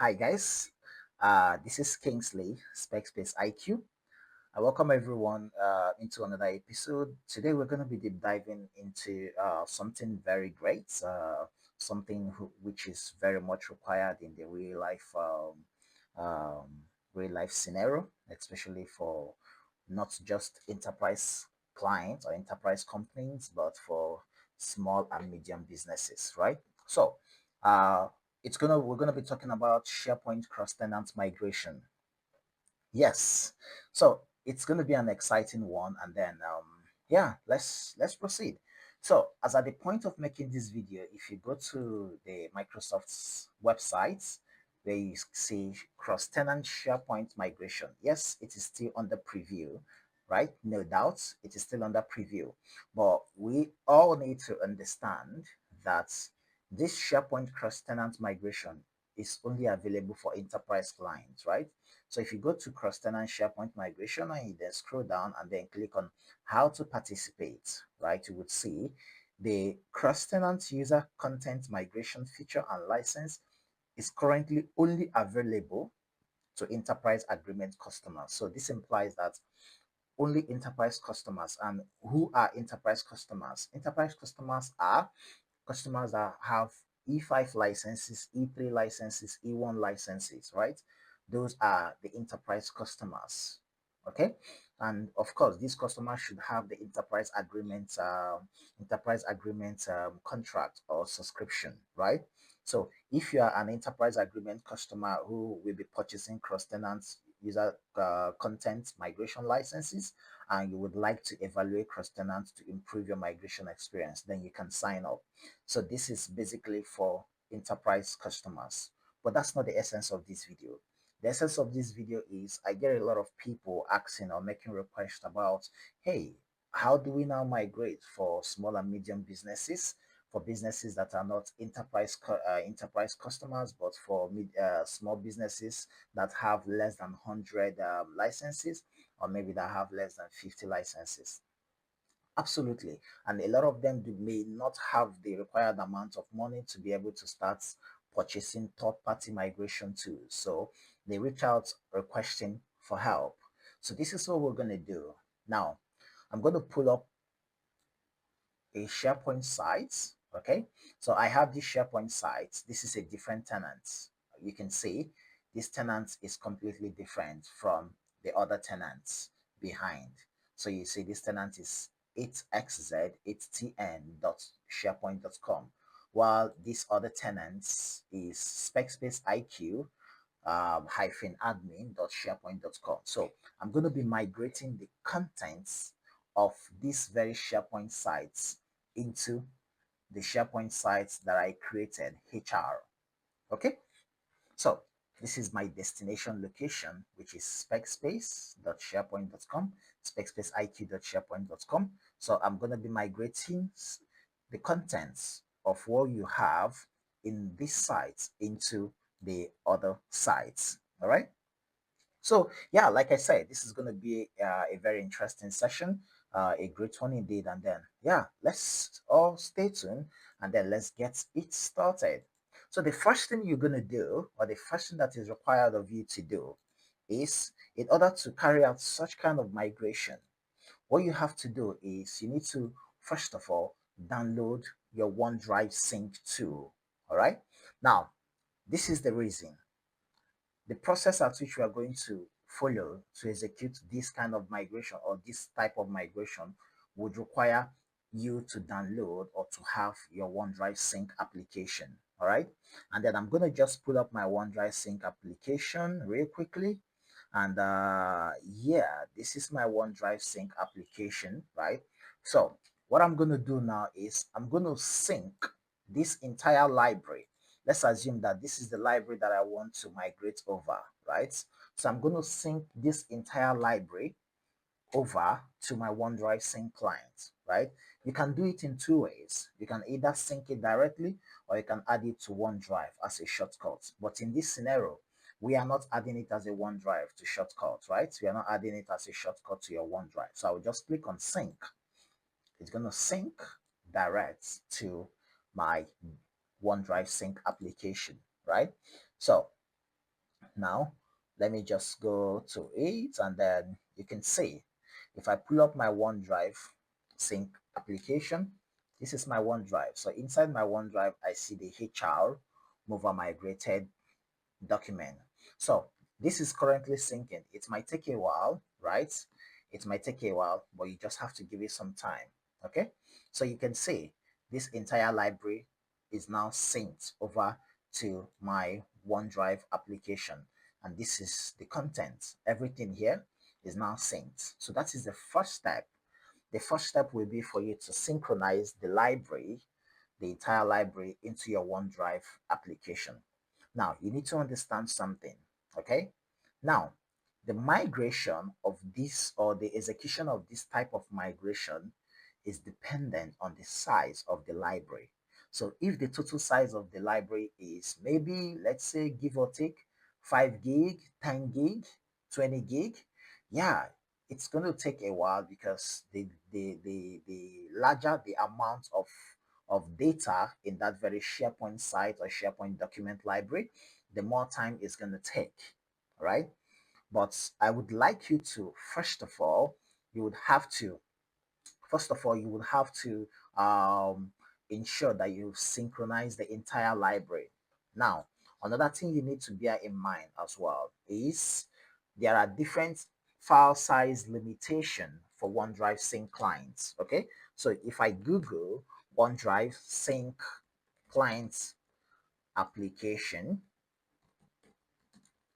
Hi guys, this is Kingsley, Space IQ. I welcome everyone into another episode. Today we're going to be deep diving into something very great, which is very much required in the um, real life scenario, especially for not just enterprise clients or enterprise companies, but for small and medium businesses, right? So, uh, we're gonna be talking about SharePoint Cross Tenant Migration. Yes. So it's going to be an exciting one. And then, yeah, let's proceed. So as at the point of making this video, if you go to the Microsoft's website, where you see cross-tenant SharePoint migration, yes, it is still under preview, right? No doubt, it is still under preview. But we all need to understand that this SharePoint cross-tenant migration is only available for enterprise clients, right? So if you go to cross-tenant SharePoint migration and you then scroll down and then click on how to participate, right, you would see the cross-tenant user content migration feature and license is currently only available to enterprise agreement customers. So this implies that only enterprise customers. And who are enterprise customers? Enterprise customers are customers that have E5 licenses, E3 licenses, E1 licenses, right? Those are the enterprise customers. Okay. And of course, these customers should have the enterprise agreement contract or subscription, right? So if you are an enterprise agreement customer who will be purchasing cross-tenant user content migration licenses, and you would like to evaluate cross-tenant to improve your migration experience, then you can sign up. So this is basically for enterprise customers, but that's not the essence of this video. The essence of this video is I get a lot of people asking or making requests about, hey, how do we now migrate for small and medium businesses, for businesses that are not enterprise customers, but for small businesses that have less than 100 licenses, or maybe that have less than 50 licenses. Absolutely. And a lot of them may not have the required amount of money to be able to start purchasing third-party migration tools. So they reach out requesting for help. So this is what we're going to do. Now, I'm going to pull up a SharePoint site. Okay. So I have this SharePoint site. This is a different tenant. You can see this tenant is completely different from the other tenants behind. So you see this tenant is 8xz8tn.sharepoint.com, while this other tenants is specspace hyphen admin.sharepoint.com. So I'm going to be migrating the contents of these very SharePoint sites into the SharePoint sites that I created, HR. Okay, so this is my destination location, which is specspace.sharepoint.com, specspaceiq.sharepoint.com. So I'm going to be migrating the contents of what you have in this site into the other sites. All right. So yeah, like I said, this is going to be a very interesting session, a great one indeed. And then yeah, let's all stay tuned and then let's get it started. So the first thing you're going to do, or the first thing that is required of you to do, is in order to carry out such kind of migration, what you have to do is you need to first of all download your OneDrive sync tool. All right. Now, this is the reason. The process at which we are going to follow to execute this kind of migration or this type of migration would require you to download or to have your OneDrive Sync application. All right. And then I'm going to just pull up my OneDrive Sync application real quickly. And yeah, this is my OneDrive Sync application, right? So what I'm going to do now is I'm going to sync this entire library. Let's assume that this is the library that I want to migrate over, right? So I'm going to sync this entire library over to my OneDrive Sync client, right? You can do it in two ways. You can either sync it directly or you can add it to OneDrive as a shortcut. But in this scenario, we are not adding it as a OneDrive to shortcut, right? We are not adding it as a shortcut to your OneDrive. So I will just click on sync. It's going to sync direct to my OneDrive Sync application, right? So Now, let me just go to it, and then you can see if I pull up my OneDrive sync application, this is my OneDrive. So inside my OneDrive, I see the HR mover migrated document. So this is currently syncing. It might take a while, right? It might take a while, but you just have to give it some time. Okay. So you can see this entire library is now synced over to my OneDrive application. And this is the content. Everything here is now synced. So that is the first step. The first step will be for you to synchronize the library, the entire library, into your OneDrive application. Now, you need to understand something, okay? Now, the migration of this, or the execution of this type of migration, is dependent on the size of the library. So if the total size of the library is maybe, let's say, give or take 5 gig, 10 gig, 20 gig, yeah, it's going to take a while, because the larger the amount of data in that very SharePoint site or SharePoint document library, the more time it's going to take, right? But I would like you to, you would have to, first of all, you would have to ensure that you synchronize the entire library. Now, another thing you need to bear in mind as well is there are different file size limitation for OneDrive sync clients. Okay, so if I Google OneDrive sync clients application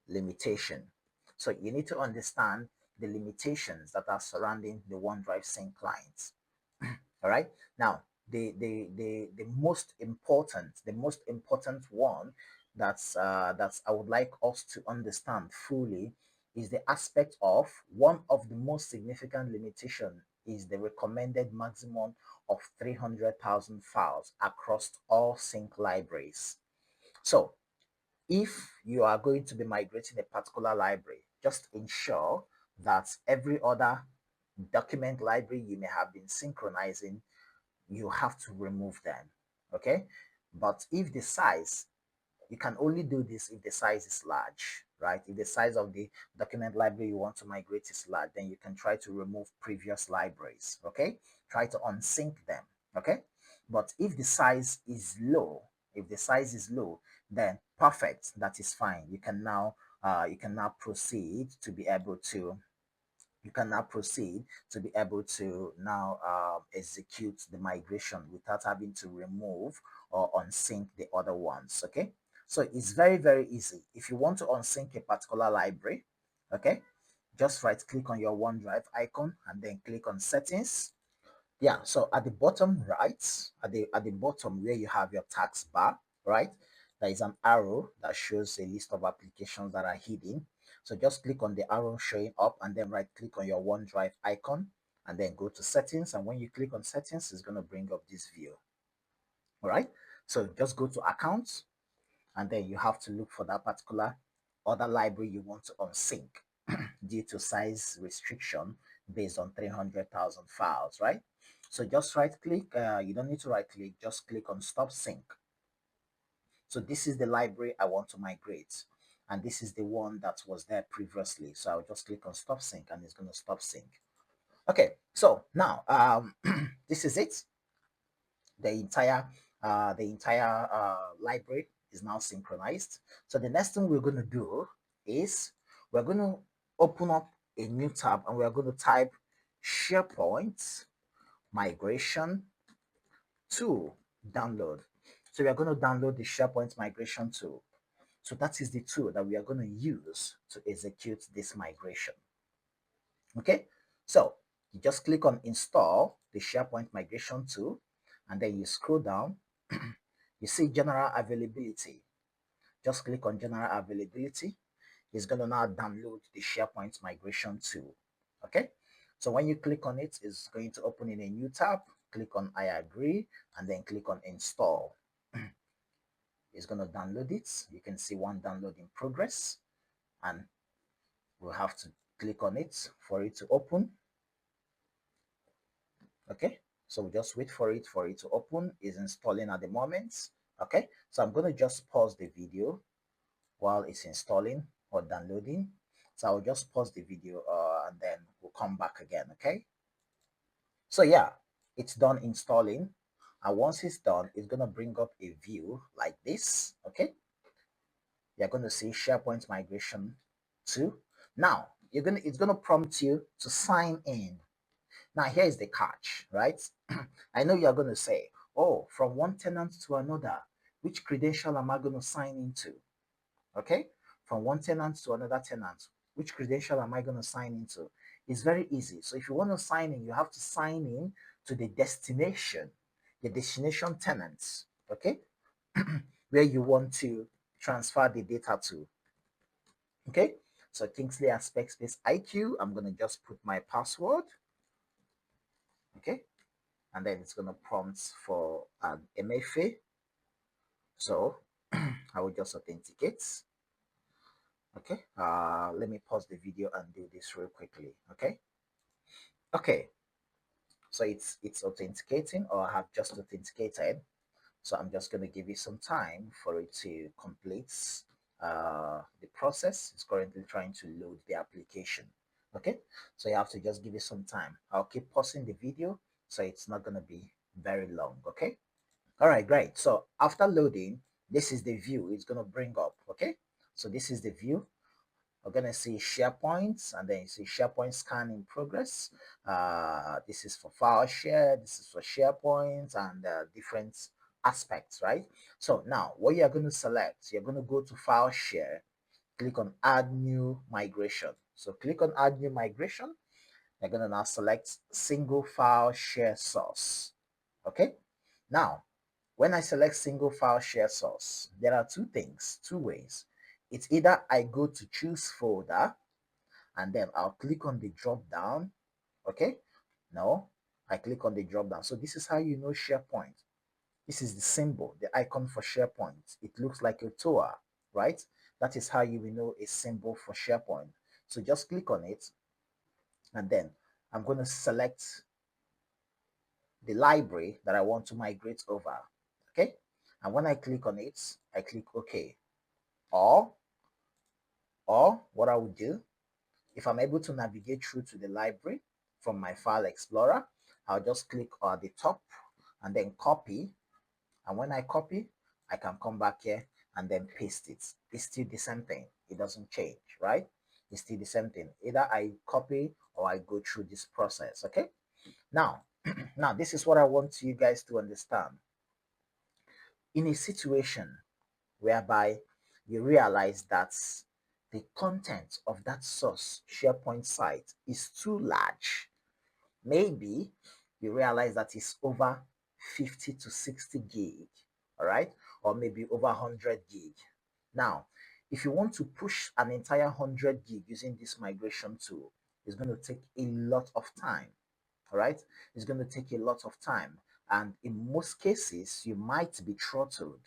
limitation, so you need to understand the limitations that are surrounding the OneDrive sync clients. All right. Now, the most important one that's I would like us to understand fully is the aspect of one of the most significant limitation is the recommended maximum of 300,000 files across all sync libraries. So if you are going to be migrating a particular library, just ensure that every other document library you may have been synchronizing, you have to remove them. Okay. But if the size, you can only do this if the size is large, right? If the size of the document library you want to migrate is large, then you can try to remove previous libraries. Okay. Try to unsync them. Okay. But if the size is low, then perfect, that is fine. You can now proceed to be able to now execute the migration without having to remove or unsync the other ones. Okay, so it's very, very easy. If you want to unsync a particular library, okay, just right click on your OneDrive icon and then click on settings. Yeah, so at the bottom right, at the bottom where you have your taskbar, right, there is an arrow that shows a list of applications that are hidden. So just click on the arrow showing up and then right click on your OneDrive icon and then go to settings. And when you click on settings, it's going to bring up this view. All right, so just go to accounts and then you have to look for that particular other library you want to unsync due to size restriction based on 300,000 files, right? So just right click, you don't need to right click, just click on stop sync. So this is the library I want to migrate, and this is the one that was there previously. So I'll just click on stop sync and it's going to stop sync. Okay, so now this is it. The entire library is now synchronized. So the next thing we're going to do is we're going to open up a new tab and we're going to type SharePoint Migration Tool download. So we are going to download the SharePoint Migration Tool. So that is the tool that we are going to use to execute this migration. Okay, so you just click on install the SharePoint Migration Tool and then you scroll down. You see general availability. Just click on general availability. It's going to now download the SharePoint Migration Tool. Okay, so when you click on it, it's going to open in a new tab. Click on I agree and then click on install. It's going to download it. You can see one download in progress and we'll have to click on it for it to open. Okay, so we just wait for it to open. It's installing at the moment. Okay, so I'm going to just pause the video while it's installing. or downloading. So I'll just pause the video and then we'll come back again, okay? So yeah, it's done installing. And once it's done, it's going to bring up a view like this, okay? You're going to see SharePoint Migration Tool. Now, it's going to prompt you to sign in. Now, here's the catch, right? I know you're going to say, oh, from one tenant to another, which credential am I going to sign into? Okay? From one tenant to another tenant, which credential am I going to sign into? It's very easy. So if you want to sign in, you have to sign in to the destination tenants, okay? Where you want to transfer the data to, okay? So Kingsley Aspect Space IQ, I'm going to just put my password, okay? And then it's going to prompt for an MFA. So I will just authenticate. Okay, let me pause the video and do this real quickly. Okay, so it's authenticating, or I have just authenticated. So I'm just going to give you some time for it to complete the process. It's currently trying to load the application. Okay, so you have to just give it some time. I'll keep pausing the video so it's not going to be very long. Okay, all right, great. So after loading, this is the view it's going to bring up. Okay, so this is the view. We're going to see SharePoint, and then you see SharePoint scan in progress. This is for file share, this is for SharePoint, and different aspects, right? So now what you're going to select, you're going to go to file share, click on add new migration. So click on add new migration. You're going to now select single file share source. Okay. Now, when I select single file share source, there are two ways. It's either I go to choose folder and then I'll click on the drop down. Okay. No, I click on the drop down. So this is how you know SharePoint. This is the symbol, the icon for SharePoint. It looks like a tour, right? That is how you will know a symbol for SharePoint. So just click on it and then I'm going to select the library that I want to migrate over. Okay. And when I click on it, I click OK. Or, or what I would do, if I'm able to navigate through to the library from my file explorer, I'll just click on the top and then copy. And when I copy, I can come back here and then paste it. It's still the same thing. It doesn't change, right? It's still the same thing. Either I copy or I go through this process, okay? Now, now this is what I want you guys to understand. In a situation whereby you realize that the content of that source SharePoint site is too large, maybe you realize that it's over 50 to 60 gig, all right, or maybe over 100 gig. Now, if you want to push an entire 100 gig using this migration tool, it's going to take a lot of time, all right? It's going to take a lot of time, and in most cases, you might be throttled,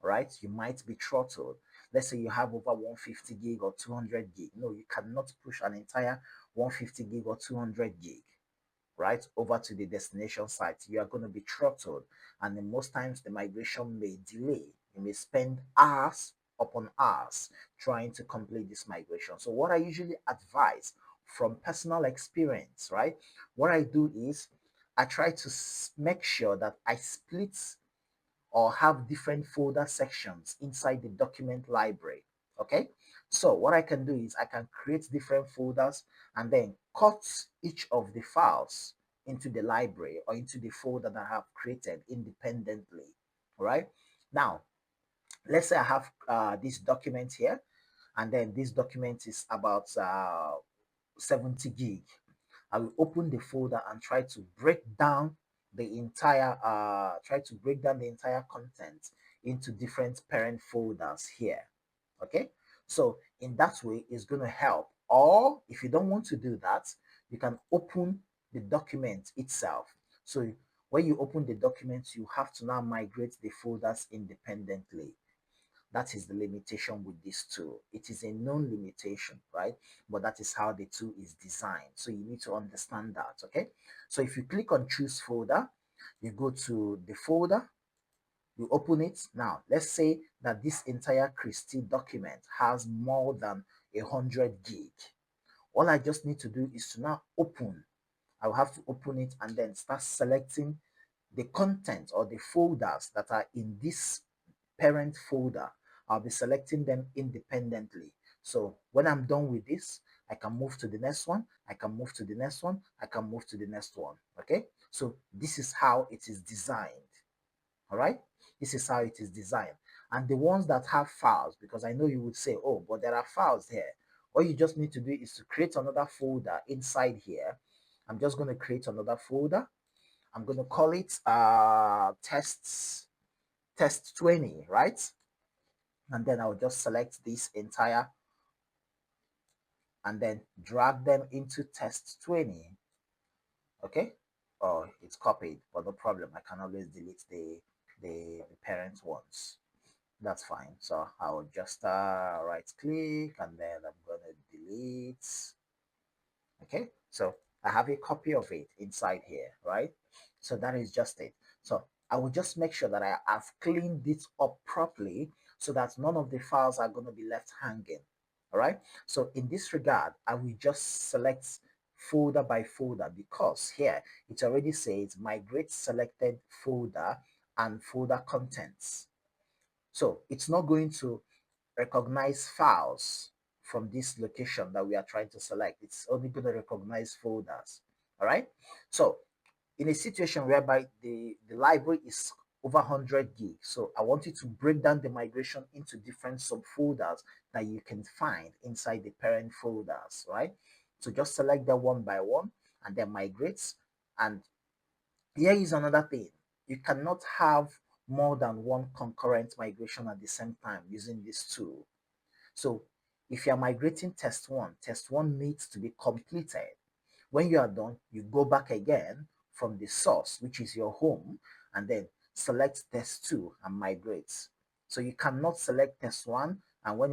right? You might be throttled. Let's say you have over 150 gig or 200 gig. No, you cannot push an entire 150 gig or 200 gig, right, over to the destination site. You are going to be throttled, and then most times the migration may delay. You may spend hours upon hours trying to complete this migration. So what I usually advise from personal experience, right, what I do is I try to make sure that I split or have different folder sections inside the document library. Okay, so what I can do is I can create different folders and then cut each of the files into the library or into the folder that I have created independently. All right, now let's say I have this document here, and then this document is about 70 gig. I will open the folder and try to break down the entire content into different parent folders here. Okay, so in that way, it's going to help. Or if you don't want to do that, you can open the document itself. So when you open the document, you have to now migrate the folders independently. That is the limitation with this tool. It is a known limitation, right? But that is how the tool is designed. So you need to understand that, okay? So if you click on choose folder, you go to the folder, You open it. Now, let's say that this entire Christie document has more than 100 gig. All I just need to do is to now open. I'll have to open it and then start selecting the content or the folders that are in this parent folder. I'll be selecting them independently. So when I'm done with this, I can move to the next one. I can move to the next one. I can move to the next one. Okay. So this is how it is designed. All right. This is how it is designed. And the ones that have files, because I know you would say, oh, but there are files here. All you just need to do is to create another folder inside here. I'm just going to create another folder. I'm going to call it test 20, right? And then I'll just select this entire and then drag them into test 20. Okay. Oh, it's copied, but no problem. I can always delete the parent ones. That's fine. So I'll just right click and then I'm going to delete. Okay, so I have a copy of it inside here, right? So that is just it. So I will just make sure that I have cleaned it up properly so that none of the files are going to be left hanging. All right. So in this regard, I will just select folder by folder because here it already says migrate selected folder and folder contents. So it's not going to recognize files from this location that we are trying to select. It's only going to recognize folders. All right. So in a situation whereby the library is over 100 gig, so I want you to break down the migration into different subfolders that you can find inside the parent folders, right? So just select them one by one and then migrate. And here is another thing. You cannot have more than one concurrent migration at the same time using this tool. So if you're migrating test one needs to be completed. When you are done, you go back again from the source, which is your home, and then select test two and migrate. So you cannot select test one, and when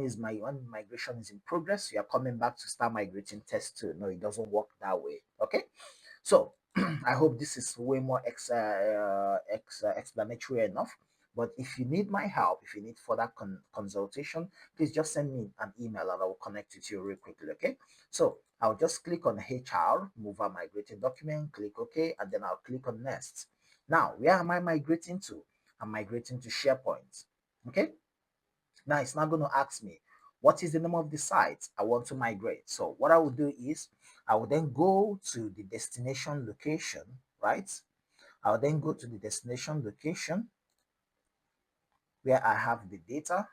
migration is in progress, you are coming back to start migrating test two. No, it doesn't work that way. Okay. So I hope this is way more explanatory enough. But if you need my help, if you need further consultation, please just send me an email and I will connect with you real quickly. Okay. So I'll just click on HR, move our migrating document, click OK, and then I'll click on next. Now, where am I migrating to? I'm migrating to SharePoint. Okay. Now it's not going to ask me, what is the name of the site I want to migrate? So what I will do is I will then go to the destination location, right? I'll then go to the destination location where I have the data,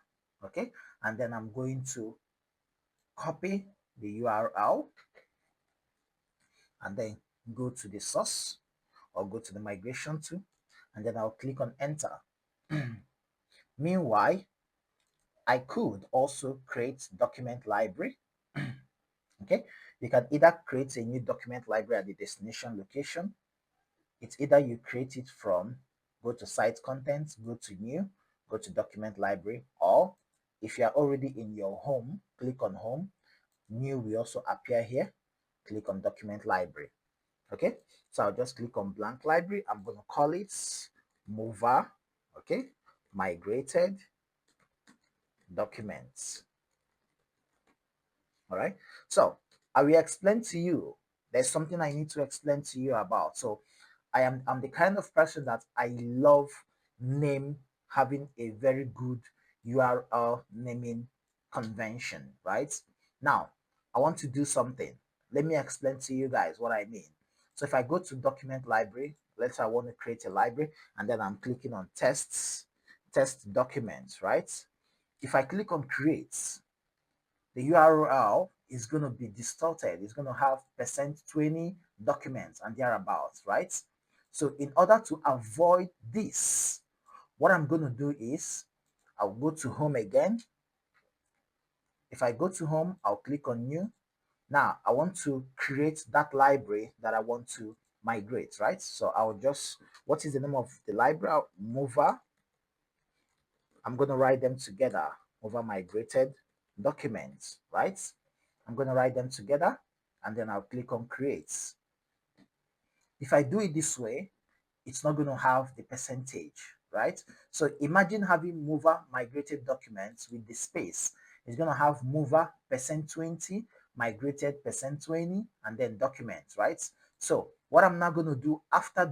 okay? And then I'm going to copy the URL and then go to the source or go to the migration tool and then I'll click on enter. Meanwhile, I could also create document library. Okay, you can either create a new document library at the destination location. It's either you create it from, go to site contents, go to new, go to document library, or if you are already in your home, click on home. New will also appear here. Click on document library. Okay, so I'll just click on blank library. I'm going to call it mover. Okay, migrated documents. All right. So I will explain to you. There's something I need to explain to you about. So I'm the kind of person that I love name having a very good URL naming convention, right? Now, I want to do something. Let me explain to you guys what I mean. So if I go to document library, let's say I want to create a library and then I'm clicking on test documents, right? If I click on create, the URL is going to be distorted. It's going to have %20 documents and thereabouts, right? So in order to avoid this, what I'm going to do is I'll go to home again. If I go to home, I'll click on new. Now I want to create that library that I want to migrate, right? So I'll just, what is the name of the library? Mover. I'm going to write them together. Mover migrated documents, right? I'm going to write them together and then I'll click on create. If I do it this way, it's not going to have the percentage, right? So imagine having mover migrated documents with the space. It's going to have mover %20, migrated %20, and then documents, right? So what I'm now going to do after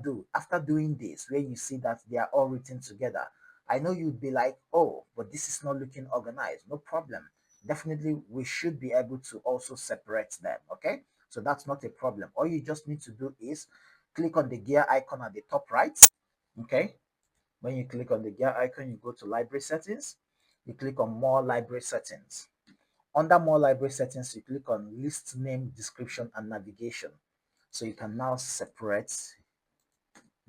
doing this, where you see that they are all written together, I know you'd be like, oh, but this is not looking organized. No problem. Definitely, we should be able to also separate them, okay? So that's not a problem. All you just need to do is click on the gear icon at the top right, okay? When you click on the gear icon, you go to library settings, you click on more library settings. Under more library settings, you click on list name, description, and navigation. So you can now separate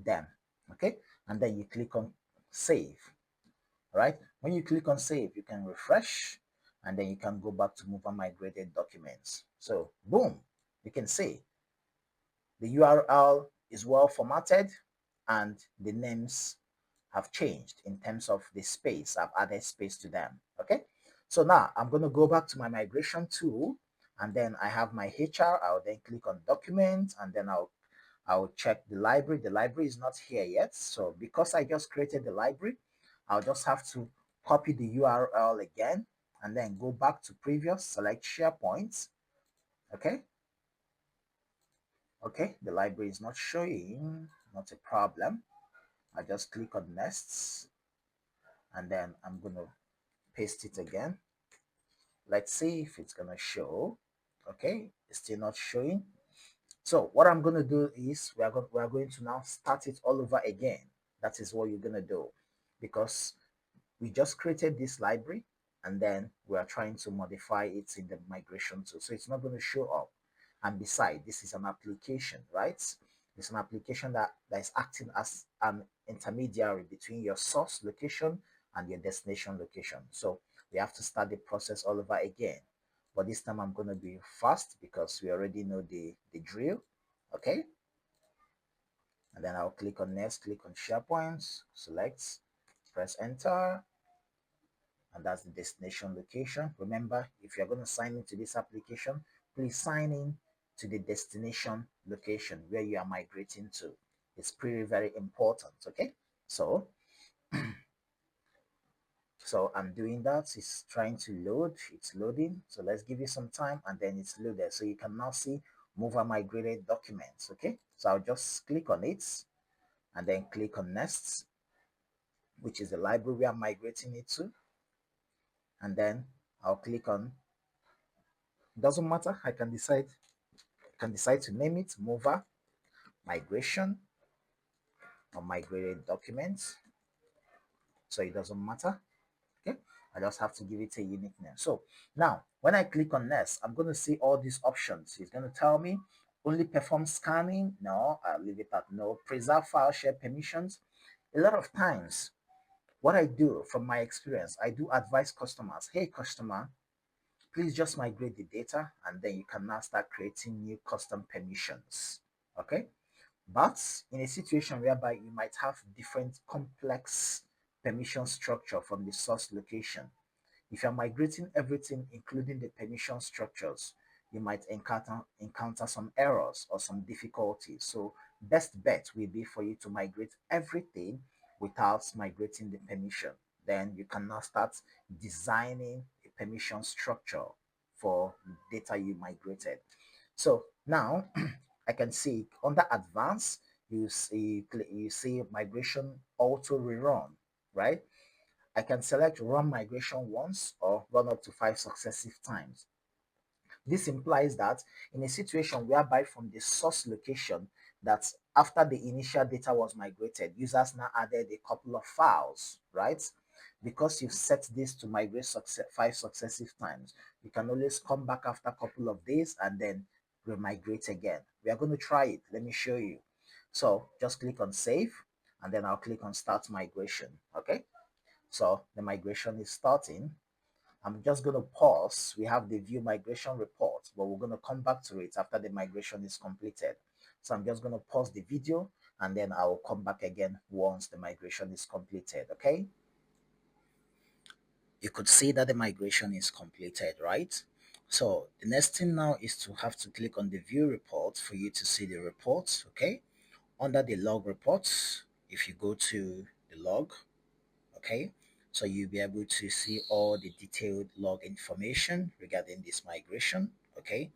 them, okay? And then you click on save, all right? When you click on save, you can refresh, and then you can go back to mover migrated documents. So boom, you can see the URL is well formatted and the names have changed in terms of the space. I've added space to them. Okay. So now I'm going to go back to my migration tool, and then I have my HR. I'll then click on document, and then I'll check the library. The library is not here yet. So because I just created the library, I'll just have to copy the URL again and then go back to previous, select SharePoint. Okay. Okay. The library is not showing. Not a problem. I just click on next, and then I'm going to paste it again. Let's see if it's going to show. Okay, it's still not showing. So what I'm going to do is we are going to now start it all over again. That is what you're going to do, because we just created this library and then we are trying to modify it in the migration tool. So it's not going to show up. And besides, this is an application, right? It's an application that is acting as an intermediary between your source location and your destination location. So we have to start the process all over again. But this time I'm going to be fast because we already know the drill. Okay. And then I'll click on next, click on SharePoint, select, press enter, and that's the destination location. Remember, if you're going to sign into this application, please sign in to the destination location where you are migrating to. It's pretty very important. Okay, so I'm doing that. It's trying to load. It's loading. So let's give it some time, and then it's loaded. So you can now see mover migrated documents. Okay, so I'll just click on it and then click on next, which is the library we are migrating it to, and then I'll click on, doesn't matter, I can decide to name it mover migration or migrated documents, so it doesn't matter. Okay, I just have to give it a unique name. So now when I click on next, I'm going to see all these options. It's going to tell me only perform scanning. No, I'll leave it at no. Preserve file share permissions. A lot of times what I do from my experience, I do advise customers, hey customer, please just migrate the data, and then you can now start creating new custom permissions. Okay, but in a situation whereby you might have different complex permission structure from the source location, if you're migrating everything including the permission structures, you might encounter some errors or some difficulties. So best bet will be for you to migrate everything without migrating the permission. Then you can now start designing a permission structure for data you migrated. So now I can see under advanced, you see migration auto rerun, right? I can select run migration once or run up to 5 successive times. This implies that in a situation whereby from the source location, that after the initial data was migrated, users now added a couple of files, right? Because you've set this to migrate 5 successive times, you can always come back after a couple of days and then remigrate again. We are going to try it. Let me show you. So just click on save, and then I'll click on start migration. Okay. So the migration is starting. I'm just going to pause. We have the view migration report, but we're going to come back to it after the migration is completed. So I'm just going to pause the video, and then I will come back again once the migration is completed. Okay. You could see that the migration is completed, right? So the next thing now is to have to click on the view report for you to see the reports. Okay. Under the log reports, if you go to the log. Okay, so you'll be able to see all the detailed log information regarding this migration. Okay,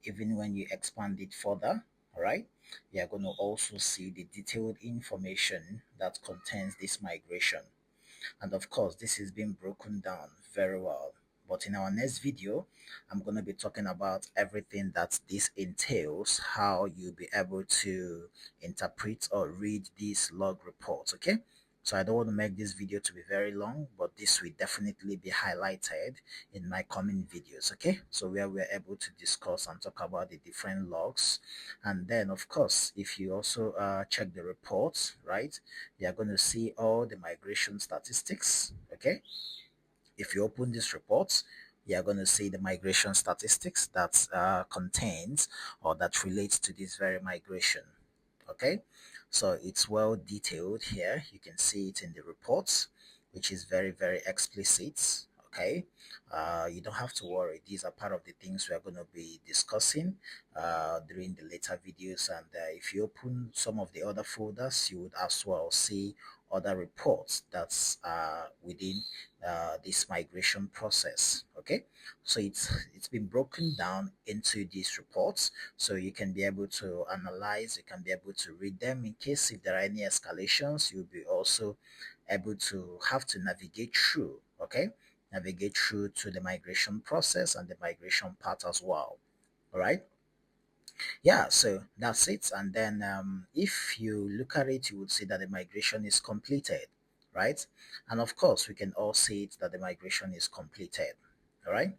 even when you expand it further, all right, you're going to also see the detailed information that contains this migration. And of course, this is being broken down very well. But in our next video, I'm going to be talking about everything that this entails, how you'll be able to interpret or read these log reports. Okay, so I don't want to make this video to be very long, but this will definitely be highlighted in my coming videos. Okay, so where we're able to discuss and talk about the different logs. And then of course, if you also check the reports, right, you are going to see all the migration statistics. Okay, if you open this report, you are going to see the migration statistics that contains or that relates to this very migration. Okay, so it's well detailed here. You can see it in the reports, which is very, very explicit. Okay, you don't have to worry. These are part of the things we are going to be discussing during the later videos. And if you open some of the other folders, you would as well see other reports that's within this migration process. Okay, so it's been broken down into these reports, so you can be able to analyze, you can be able to read them. In case if there are any escalations, you'll be also able to have to navigate through. Okay, navigate through to the migration process and the migration part as well. All right, yeah, so that's it. And then if you look at it, you would see that the migration is completed, right? And of course we can all see it that the migration is completed. All right,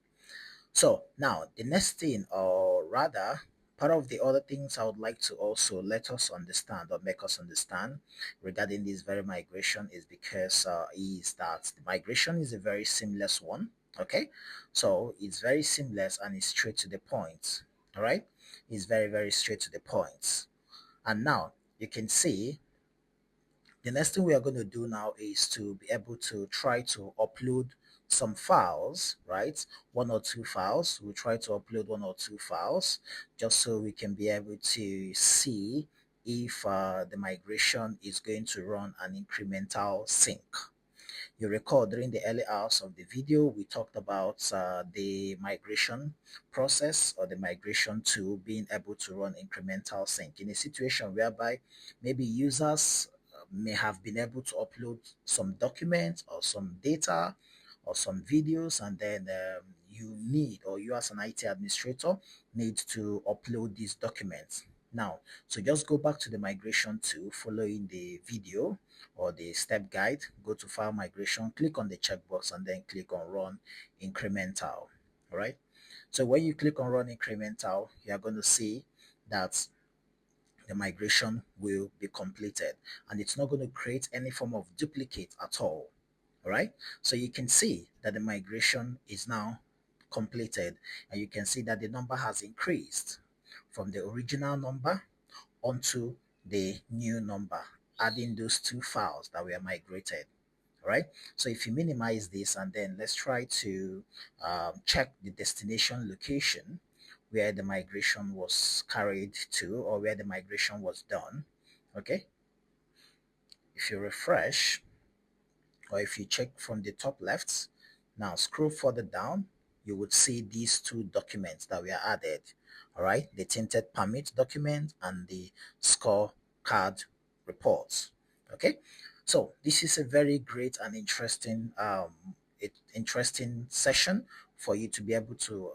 so now the next thing, or rather part of the other things I would like to also let us understand or make us understand regarding this very migration is because is that the migration is a very seamless one. Okay, so it's very seamless and it's straight to the point. All right, it's very, very straight to the point. And now you can see the next thing we are going to do now is to be able to try to upload some files, right? One or two files. We'll try to upload one or two files just so we can be able to see if the migration is going to run an incremental sync. You recall during the early hours of the video, we talked about the migration process or the migration tool being able to run incremental sync in a situation whereby maybe users may have been able to upload some documents or some data or some videos, and then you need, or you as an IT administrator need to upload these documents. Now, so just go back to the migration tool following the video or the step guide, go to file migration, click on the checkbox, and then click on run incremental. All right, so when you click on run incremental, you are going to see that the migration will be completed and it's not going to create any form of duplicate at all. All right, so you can see that the migration is now completed, and you can see that the number has increased from the original number onto the new number, adding those two files that were migrated. All right, so if you minimize this and then let's try to check the destination location where the migration was carried to or where the migration was done. Okay, if you refresh, or if you check from the top left, now scroll further down, you would see these two documents that were added. All right, the tinted permit document and the scorecard reports. Okay, so this is a very great and interesting interesting session for you to be able to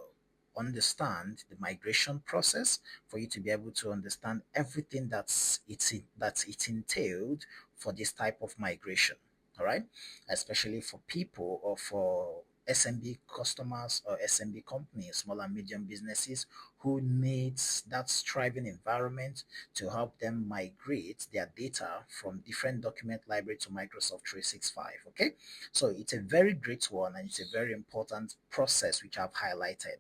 understand the migration process, for you to be able to understand everything that's it entailed for this type of migration. All right, especially for people or for SMB customers or SMB companies, small and medium businesses who needs that striving environment to help them migrate their data from different document library to Microsoft 365. Okay, so it's a very great one and it's a very important process which I've highlighted.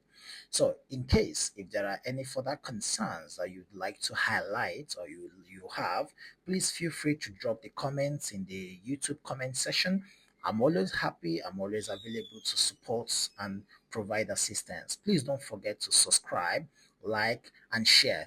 So in case if there are any further concerns that you'd like to highlight or you have, please feel free to drop the comments in the YouTube comment section. I'm always happy, I'm always available to support and provide assistance. Please don't forget to subscribe, like, and share.